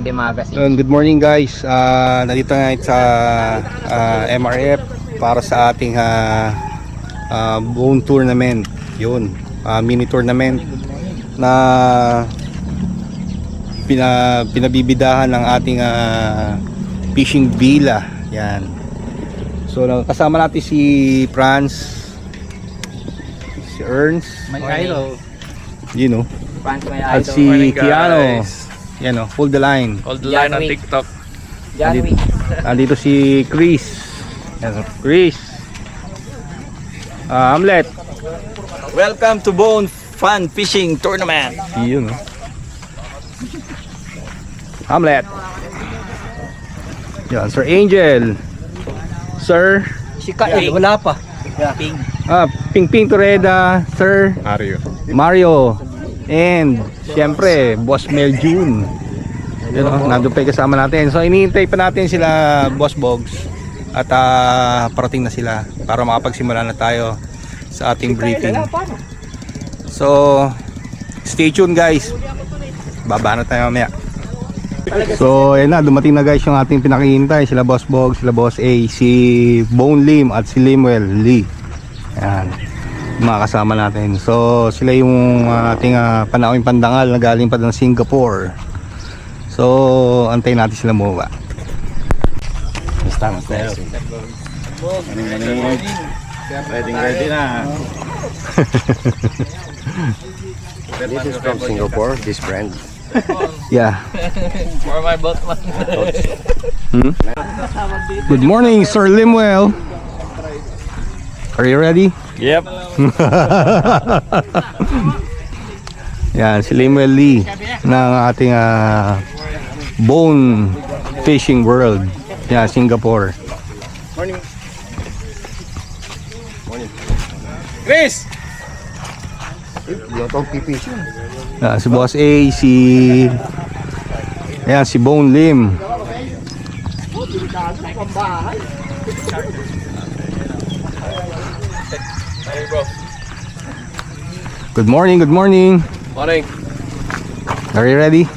Sunday Magazine. Good morning guys. Nandito ngayon sa MRF para sa ating bone tournament. Yun, mini tournament na pinabibidahan ng ating fishing villa. Yan. So kasama natin si Franz, si Ernst, My idol. you know, Franz, my at idol. si Morning, Kiano. guys. Yan o, hold the line. Hold the line on Janwick. TikTok. John Wick. Andito si Chris. Yan, Chris. Hamlet. Welcome to Bone Fun Fishing Tournament. Yun, no? Hamlet. Yan, Sir Angel. Sir Si Kael, wala pa. Ping. Ping Ping Torreda. Sir Mario. And siyempre Boss Mel June. Yun, no? Nandun pa yung kasama natin. So iniintay pa natin sila Boss Bogs. At parating na sila para makapagsimula na tayo sa ating briefing. So stay tuned guys. Baba na tayo mamaya. So ayun na, dumating na guys yung ating pinakihintay. Sila Boss Bogs, sila Boss A, si Bone Lim at si Limuel Lee. Ayan, mga kasama natin. So sila yung ating panawing pandangal na galing pa ng Singapore. So antayin natin sila muwa. Basta ready na. This is from Singapore, this brand. Yeah. For my boat man. Good morning, Sir Limuel. Are you ready? Yep. Yan, si Limuel Lee ng ating Bone Fishing World. Yan, Singapore. Chris! Lotong pipi. Yan, si Boss A, si Bone Lim. Good morning, good morning. Morning. Are you ready?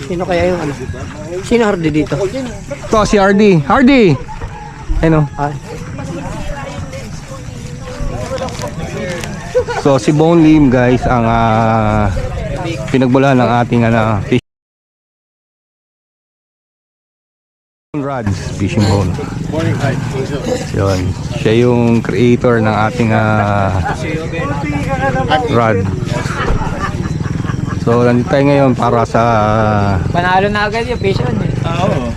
Sino kaya yung ano? Sino Hardy dito? Ito si Hardy. Hardy! Ano? So si Bone Lim guys ang pinagmula ng ating fishing rods, fishing bowl. Yun. Siya yung creator ng ating rod. So nandito tayo ngayon para sa Panalo na agad yung fish on. Oo.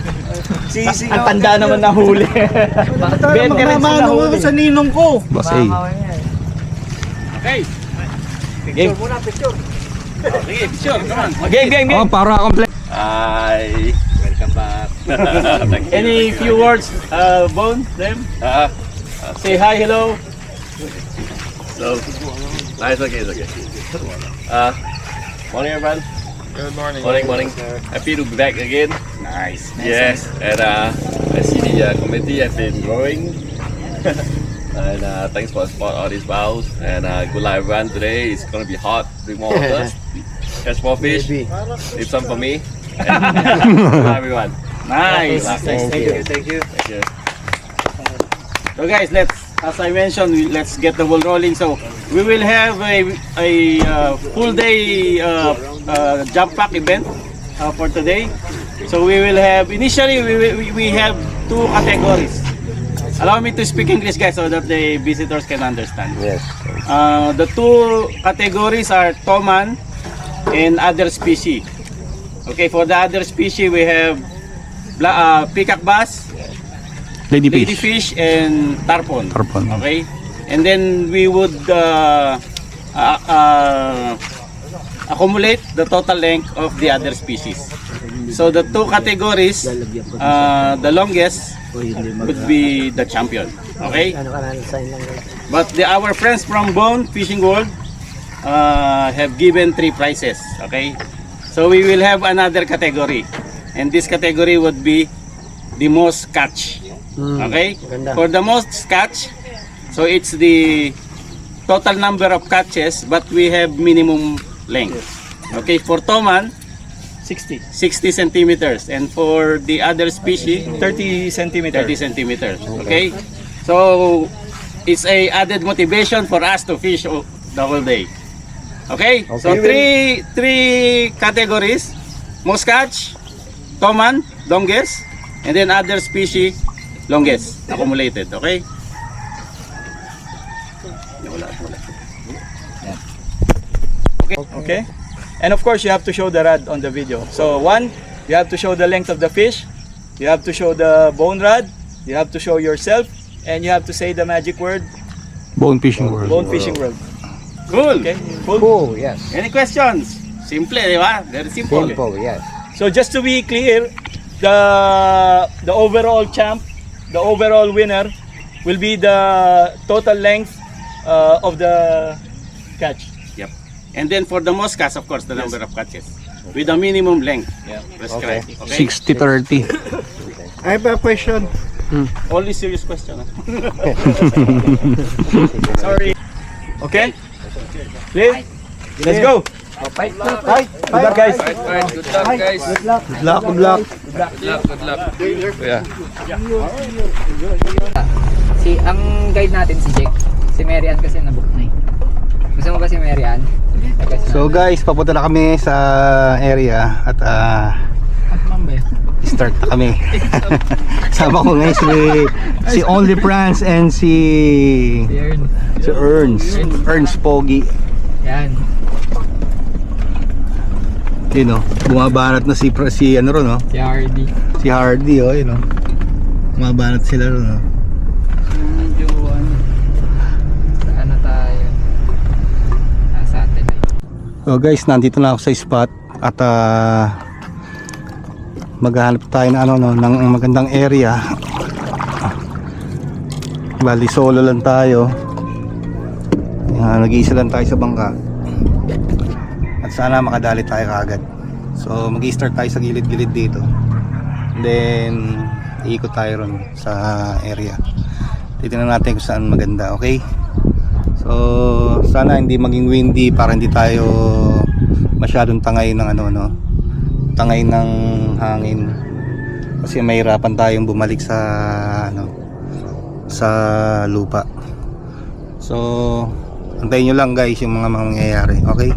Ang tanda naman na huli. Veteran sa huli. Sa ninong ko. Boss A. Okay. Game. Picture. Sige, picture. Come on. Game. Oh, para complete. Hi. Welcome back. Any few words, Bone, them? Say hi, hello. So, nice, okay, it's okay. Morning everyone. Good morning. Morning. Happy to be back again. Nice. Yes, and I see the committee has been growing. And thanks for support all these vows. And good luck everyone today. It's gonna be hot. Drink more water. Catch more fish. Leave some for me. And good luck everyone. Nice. Thank you. So guys, as I mentioned, let's get the ball rolling. So we will have a full day jump pack event for today. So we will have, initially we have two categories. Allow me to speak English guys so that the visitors can understand. Yes. The two categories are Toman and other species. Okay, for the other species we have peacock bass, ladyfish and tarpon. Okay, and then we would accumulate the total length of the other species. So the two categories, the longest would be the champion. Okay, but our friends from Bone Fishing World have given 3 prizes. Okay, so we will have another category, and this category would be the most catch. Okay, for the most catch, so it's the total number of catches, but we have minimum length. Okay, for Toman, 60. 60 centimeters. And for the other species, 30 centimeters. 30 centimeters. Okay? So, it's a added motivation for us to fish the whole day. Okay? So, three categories. Muscatch, Toman, Donges, and then other species, Longes, accumulated. Okay? Okay? And of course, you have to show the rod on the video. So one, you have to show the length of the fish. You have to show the bone rod. You have to show yourself. And you have to say the magic word, Bone Fishing World. bone fishing world. Cool. Okay? Cool? Cool, yes. Any questions? Simple, di ba? Very simple. Simple, yes. So just to be clear, the overall champ, the overall winner will be the total length of the catch. Yep. And then for the Moscas, of course, the number of catches. With a minimum length. Yeah. Prescribed. Okay. 60-30. I have a question. Only serious question. Sorry. Okay? Clear? Let's go. Fight. Good luck, guys. Good luck, good luck. Yeah. Ang guide natin si Jake. Si Marian kasi nabook na eh. Gusto mo ba si Marian? So guys, papunta na kami sa area at start na kami. Sama ko ngayon si Only France and si Ernst Pogi. Yan. Yun o, bumabanat na si ano ron o, Si Hardy. si Hardy o, yun o. Bumabanat sila ron o. Medyo ano tayo? Satellite. So guys, nandito na ako sa spot at maghahanap tayo ng ng magandang area. Bali solo lang tayo. Nag-iisa lang tayo sa bangka. At sana makadali tayo kaagad. So mag-i-start tayo sa gilid-gilid dito. And then iikot tayo ron sa area. Titingnan natin kung saan maganda, okay? So sana hindi maging windy para hindi tayo masyadong tangay ng tangay ng hangin. Kasi mahirapan tayong bumalik sa sa lupa. So antayin nyo lang guys yung mga mangyayari, okay?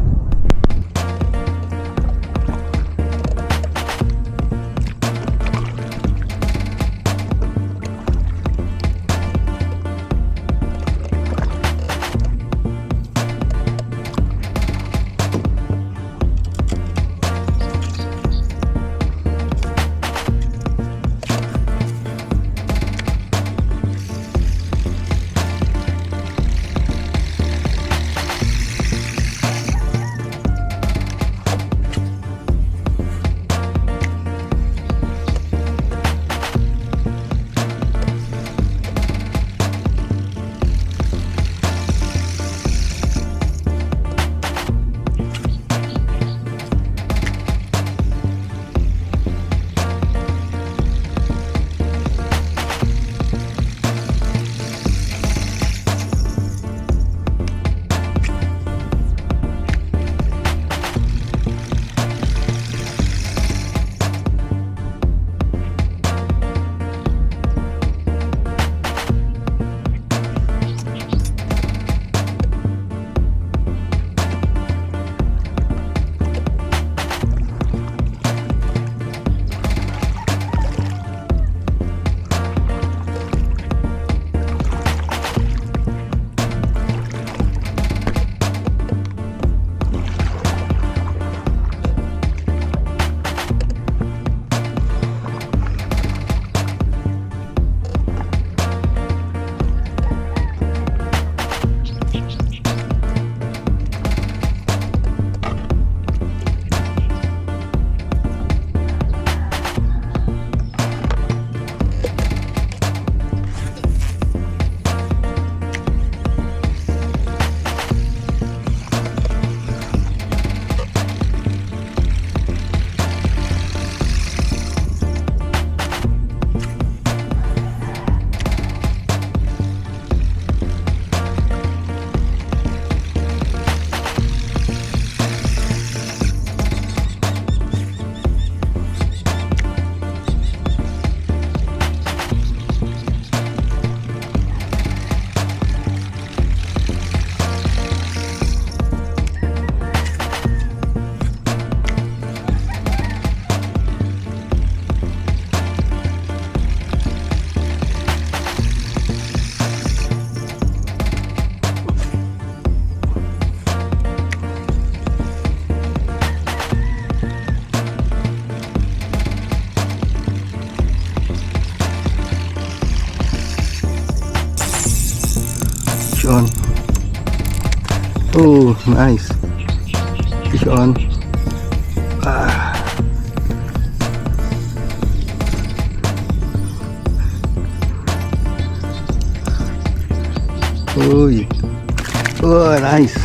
on. Oh, nice. Fish on. Uy. Oh, nice.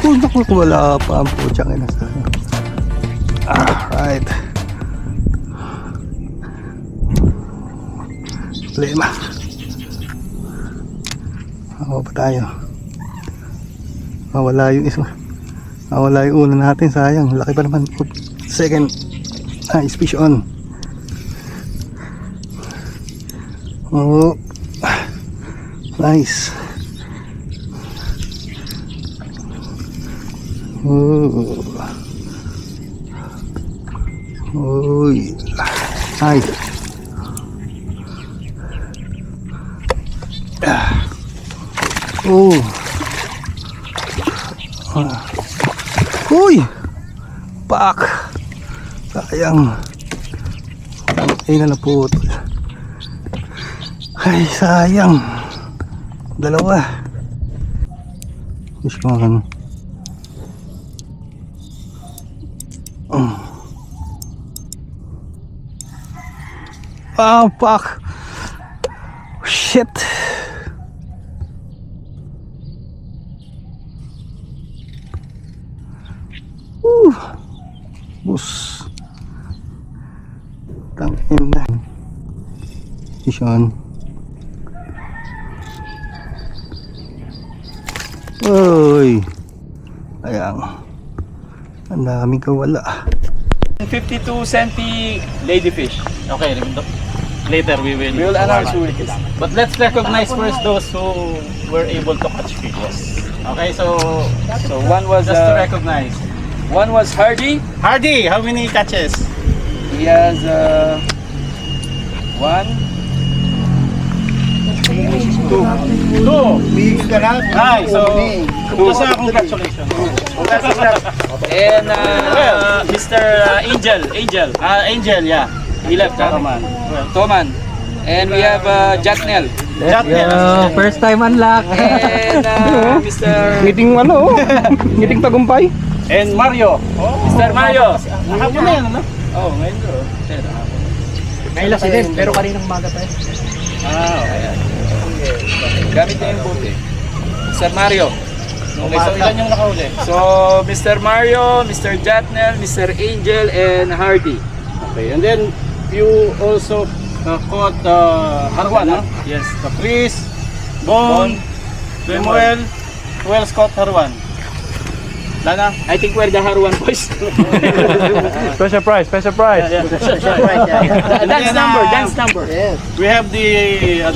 Uy, naku, wala pa ang putsang ina sa akin. Alright. Problema. Ako pa tayo. Mawala yung isa. Mawala yung una natin, sayang. Laki pa naman. Second. Nice fish on. Oh. Nice. Oh. Uy. Nice. Oh. Uy! Pak! Sayang. Ay na po. Ay, sayang. Dalawa. Fish ko kan. Ah, pak! Shit! Bus. Tangin na. Fish on. Uy. Ayan. Ang daming kawala. 52 centi ladyfish. Okay, later we will announce who it is. But let's recognize first those who were able to catch fish. Okay, so One was just to recognize. one was Hardy. Hardy, how many catches? He has one, Two. Nice. So, congratulations. and Mr. Angel. Angel, yeah. He left Toman. Toman. And we have Jatnel. First time unlock. And Mr. Ngiting ano? Ngiting tagumpay? And Mario. Mr. Mario. Hapon na yan, ano? Oh, ngayon bro. May last din, pero kaninang umaga pa yun. Okay. Gamit niya yung boat eh. Mr. Mario. Okay, so ilan yung nakahuli? So, Mr. Mario, Mr. Jatnel, Mr. Angel, and Hardy. Okay, and then you also caught Harwan, no? Yes. So Chris, Bon, Lemuel, who else caught Harwan? Lana? I think we're the Harwan boys. Special prize, special prize. Yeah. Dance number. We have the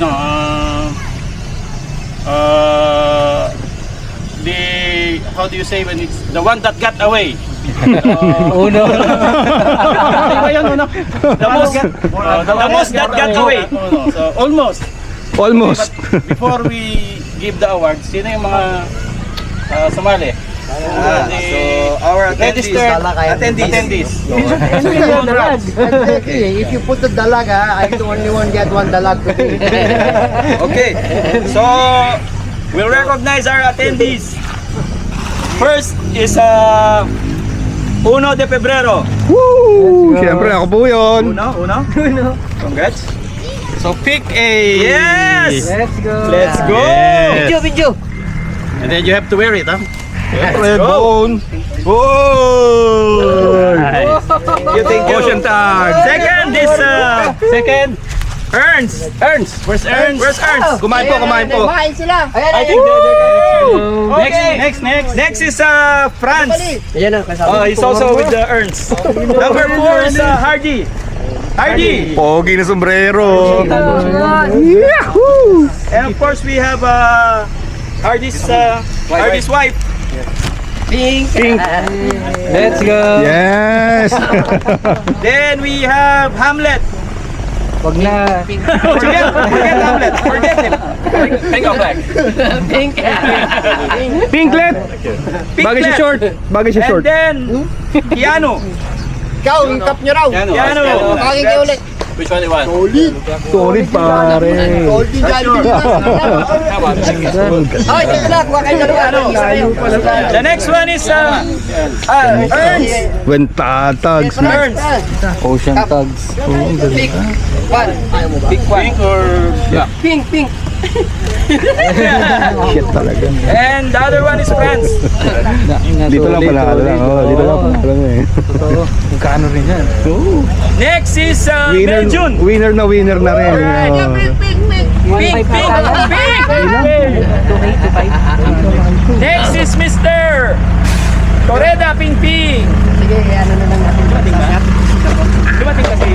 the how do you say when it's the one that got away? Uno. Iba yun, uno. The most that got away. So almost. Almost. But before we give the award, sino yung mga sumali? So, our Registered attendees. Exactly. If you put the dalaga, I'm the only one get one dalag today. Okay. So, we'll recognize our attendees. First is 1 de Febrero. Woo! Siyempre ako po yun. Uno. Congrats. So pick a. Yes! Let's go. Let's go! Yes. Video. And then you have to wear it, huh? Red bone. Boy! You think Ocean tag. Second is Ernst. Where's Ernst? Kumain po. Kumain sila. I think they're Okay. Next is Franz. Ayan na. He's also with the Ernst. Number 4 is Hardy. Pogi na sombrero. Yahoo! And of course we have Hardy's wife. Pink. Let's go. Yes. Then we have Hamlet. Wag na. Forget Hamlet. Forget him. Pink or black? Pinklet! Bagay siya short. Bagay siya And short. then, Keanu. Ikaw, yung cup niya raw. Keanu. Which one you want? Solid pare. Golden Jollibee na. Ay, dito na. Kuha kayo dalawa. The next one is Ernst. When tatags. Ernst. Ocean Tugs. Pink. One. Pink one. Pink or Pink, pink. Shit talaga. and the other one is Franz. Dito lang pala. Dito lang pala. Totoo. Magkano rin yan. Next is Meljun. Winner na rin. Pink, pink, pink. Next is Mr. Toreda Ping Ping. Sige, ano na lang natin. Dumating kasi.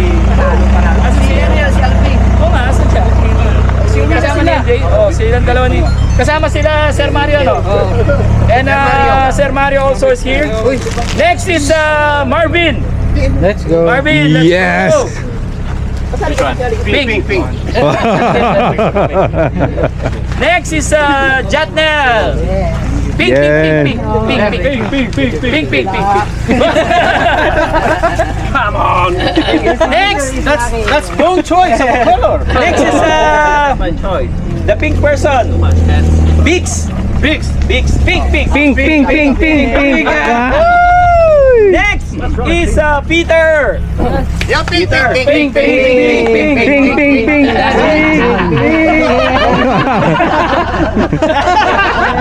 Si Alping. Oo nga, asan siya? Kasama ni Jay. Oh, silang dalawa ni. Kasama sila Sir Mario, no? And Sir Mario also is here. Next is Marvin. Let's go. Marvin, let's Yes. go. Pink. Next is Jatnel. Pink, Yeah. pink. Come on. Next, that's Bone choice of color. Next is the pink person. Bix. Pink. Next is Peter. Yeah, Peter. Pink.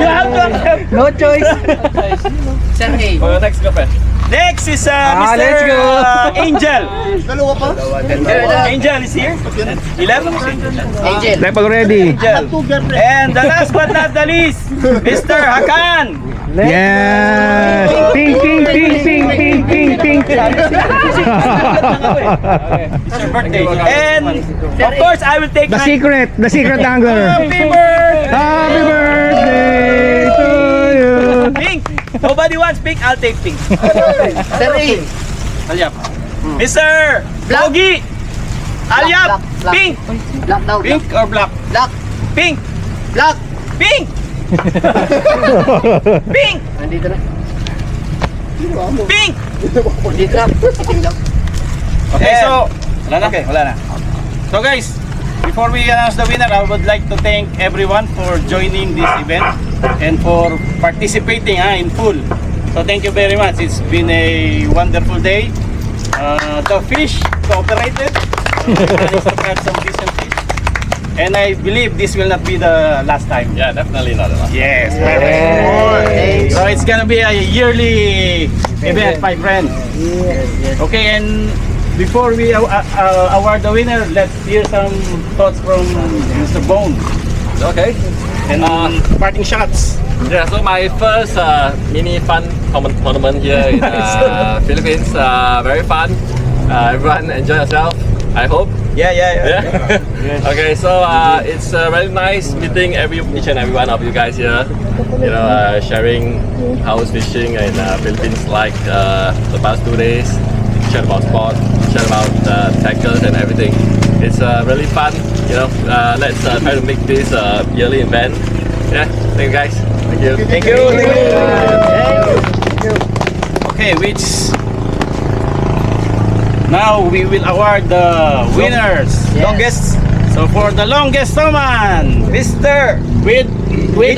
You have to accept. No choice. Oh, next girlfriend. Next is let's Mr. go. Angel. Dalawa pa? Angel is here. 11. Angel. Pag ready. Angel. And the last but not the least, Mr. Hakan. Yes. Pink. It's your birthday. And of course, I will take The my secret angler. happy birthday. Happy birthday to you. Pink. Nobody wants pink. I'll take pink. Sir A. Mr. Bogi. Alyap. Black. Pink. Black daw. Pink or black? Black. Pink. Black. Pink. Pink. Nandito na. Pink. Dito na. Pink daw. Okay, so wala na. So guys, before we announce the winner, I would like to thank everyone for joining this event and for participating in full. So thank you very much. It's been a wonderful day. The fish cooperated. We managed to catch some decent fish. And I believe this will not be the last time. Yeah, definitely not a lot. Yes, perfect. So it's gonna be a yearly event, my friend. Okay, and before we award the winner, let's hear some thoughts from Mr. Bone. Okay. And parting shots. Yeah, so my first mini fun tournament here in Philippines. Very fun. Everyone enjoy yourself, I hope. Yeah. Okay, so it's very nice meeting each and every one of you guys here. You know, sharing house fishing in Philippines like the past 2 days. Chat about sport, chat about tackles and everything. It's really fun. You know, let's try to make this yearly event. Yeah, thank you guys. Thank you. Thank you. Okay, which now we will award the winners. Yes. Longest. So for the longest man, Mr. with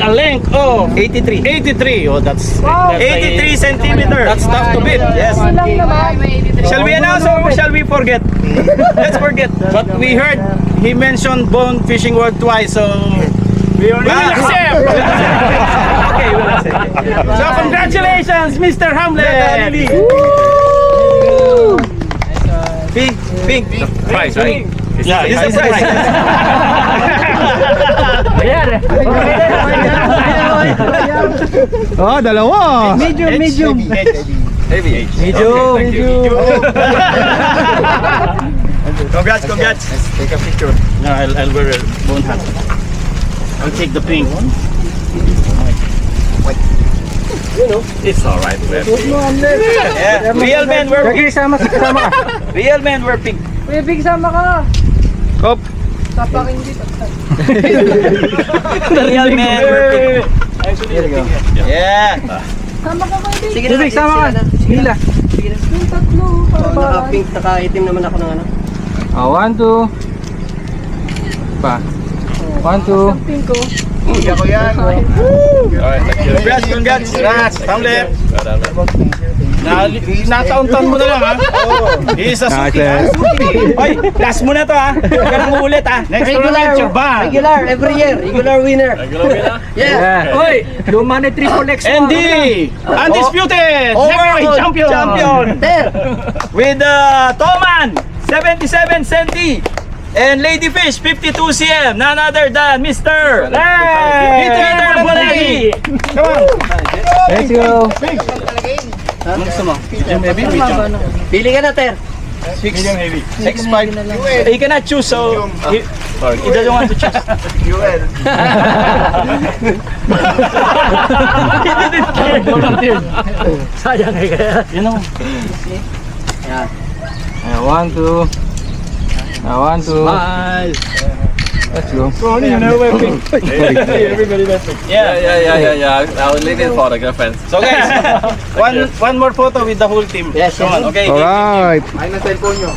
a length of 83. Oh, that's 83 centimeters. That's tough to beat. Yes. Shall we announce or shall we forget? Let's forget. But we heard he mentioned Bone Fishing World twice, so we will accept. Okay, we'll accept. So congratulations, Mr. Hamlet. Pink. Prize, right? Yeah, this is the prize. Oh, dalawa. Medium. Heavy. Thank you. Congrats. Let's take a picture. No, I'll wear a bone hat. I'll take the pink one. It's alright. Yeah, real men wear pink. Real men wear pink. Kuya Big, sama ka. Kop. The real man. Here we go. Yeah. Sige na, sama ka. Sige na. Naka-pink, naka-itim naman ako ng ano. 1, 2. Pa. 1, 2. Hindi ako yan. Alright, thank you. Congrats. Tamlip. Nataon-taon mo na lang ha. He's a suki. Oy, last mo na to ha. Huwag ka nang uulit ha. Next tournament, your band. Regular, every year. Regular winner. Regular winner? Yeah. Oy, luma na triple X mo. Andy, undisputed heavyweight champion. Ter. With Toman, 77 centi. And Ladyfish, 52 cm. None other than Mr. Peter Bonagi. Come on. Let's go. Ano gusto mo? Medium heavy, medium. Pili ka na, Ter. Medium heavy. 6'5". You cannot choose, so he doesn't want to choose. Sayang eh kaya. You know. 1, 2. 1, 2. Bye. Let's go. Yeah. I was leaving for the girlfriend. So guys, one more photo with the whole team. Yes, Come on, okay. Alright. Ay na cellphone nyo.